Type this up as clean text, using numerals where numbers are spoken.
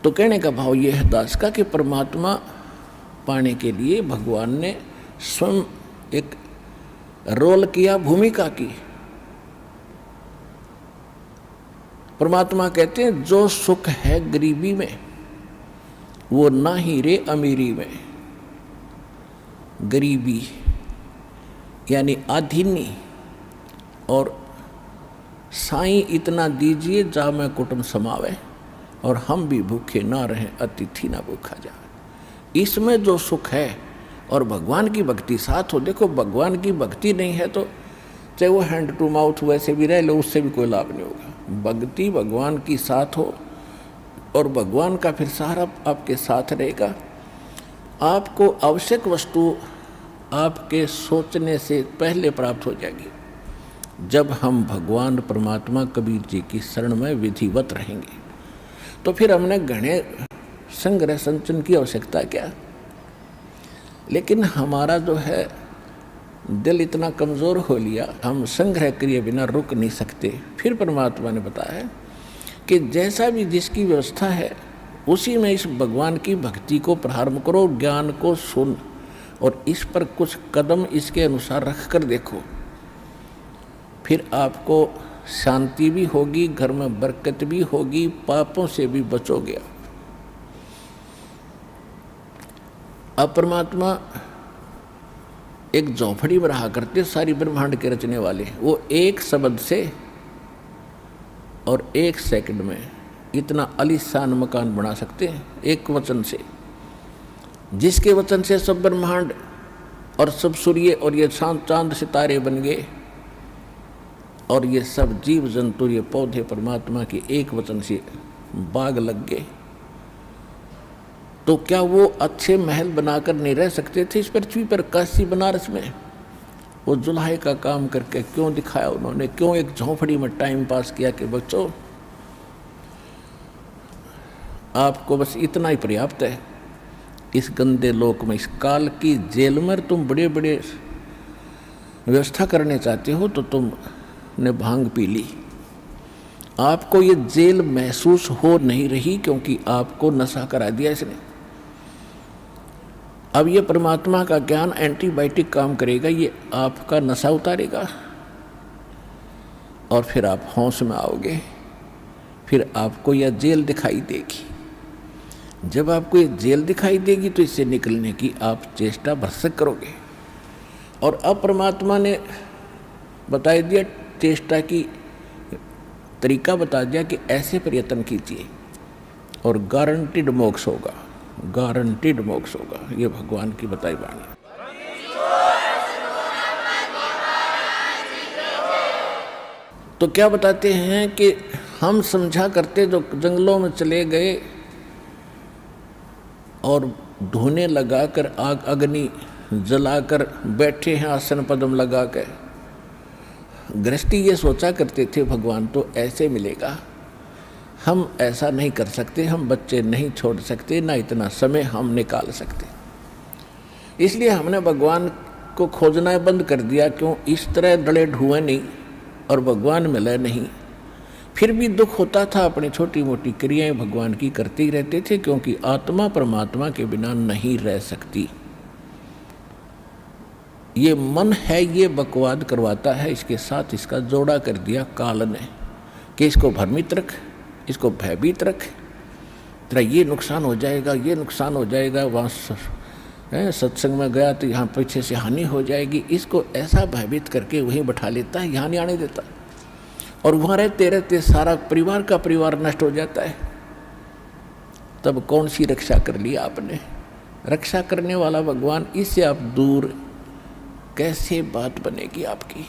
तो कहने का भाव यह है दास का कि परमात्मा पाने के लिए भगवान ने स्वयं एक रोल किया, भूमिका की। परमात्मा कहते हैं जो सुख है गरीबी में वो ना ही रे अमीरी में। गरीबी यानी आधीनी, और साईं इतना दीजिए जा मैं कुटुंब समावे, और हम भी भूखे ना रहें अतिथि ना भूखा जाए। इसमें जो सुख है और भगवान की भक्ति साथ हो। देखो भगवान की भक्ति नहीं है तो चाहे वो हैंड टू माउथ वैसे भी रह लो, उससे भी कोई लाभ नहीं होगा। भक्ति भगवान की साथ हो और भगवान का फिर सहारा आपके साथ रहेगा। आपको आवश्यक वस्तु आपके सोचने से पहले प्राप्त हो जाएगी जब हम भगवान परमात्मा कबीर जी की शरण में विधिवत रहेंगे। तो फिर हमने घने संग्रह संचन की आवश्यकता क्या। लेकिन हमारा जो है दिल इतना कमज़ोर हो लिया, हम संग्रह किए बिना रुक नहीं सकते। फिर परमात्मा ने बताया कि जैसा भी जिसकी व्यवस्था है उसी में इस भगवान की भक्ति को प्रारंभ करो, ज्ञान को सुन और इस पर कुछ कदम इसके अनुसार रख कर देखो। फिर आपको शांति भी होगी, घर में बरकत भी होगी, पापों से भी बचोगे। अब परमात्मा एक झोपड़ी में रहा करते, सारी ब्रह्मांड के रचने वाले। वो एक शब्द से और एक सेकंड में इतना आलीशान मकान बना सकते हैं, एक वचन से, जिसके वचन से सब ब्रह्मांड और सब सूर्य और ये चांद सितारे बन गए, और ये सब जीव जंतु, ये पौधे परमात्मा के एक वचन से बाग लग गए। तो क्या वो अच्छे महल बनाकर नहीं रह सकते थे इस पृथ्वी पर? काशी बनारस में वो जुल्हे का काम करके क्यों दिखाया उन्होंने? क्यों एक झोंपड़ी में टाइम पास किया कि बच्चों आपको बस इतना ही पर्याप्त है। इस गंदे लोक में, इस काल की जेल में तुम बड़े बड़े व्यवस्था करने चाहते हो तो तुमने भांग पी ली। आपको ये जेल महसूस हो नहीं रही क्योंकि आपको नशा करा दिया इसने। अब ये परमात्मा का ज्ञान एंटीबायोटिक काम करेगा, ये आपका नशा उतारेगा और फिर आप होश में आओगे। फिर आपको यह जेल दिखाई देगी। जब आपको ये जेल दिखाई देगी तो इससे निकलने की आप चेष्टा भरसक करोगे। और अब परमात्मा ने बता दिया, चेष्टा की तरीका बता दिया कि ऐसे प्रयत्न कीजिए और गारंटीड मोक्ष होगा, गारंटीड मोक्ष होगा। ये भगवान की बताई वाणी। तो क्या बताते हैं कि हम समझा करते जो जंगलों में चले गए और धोने लगाकर आग अग्नि जलाकर बैठे हैं आसन पद्म लगा कर, गृहस्थी ये सोचा करते थे भगवान तो ऐसे मिलेगा। हम ऐसा नहीं कर सकते, हम बच्चे नहीं छोड़ सकते, ना इतना समय हम निकाल सकते। इसलिए हमने भगवान को खोजना बंद कर दिया। क्यों? इस तरह डले ढुए नहीं और भगवान मिले नहीं। फिर भी दुख होता था, अपनी छोटी मोटी क्रियाएं भगवान की करते ही रहते थे, क्योंकि आत्मा परमात्मा के बिना नहीं रह सकती। ये मन है, ये बकवाद करवाता है, इसके साथ इसका जोड़ा कर दिया काल ने कि इसको भ्रमित रख, इसको भयभीत रख, तेरा ये नुकसान हो जाएगा, ये नुकसान हो जाएगा। वहाँ सत्संग में गया तो यहाँ पीछे से हानि हो जाएगी। इसको ऐसा भयभीत करके वहीं बैठा लेता है, यहाँ नहीं आने देता। और वहाँ रहते रहते सारा परिवार का परिवार नष्ट हो जाता है। तब कौन सी रक्षा कर ली आपने? रक्षा करने वाला भगवान, इससे आप दूर कैसे बात बनेगी आपकी?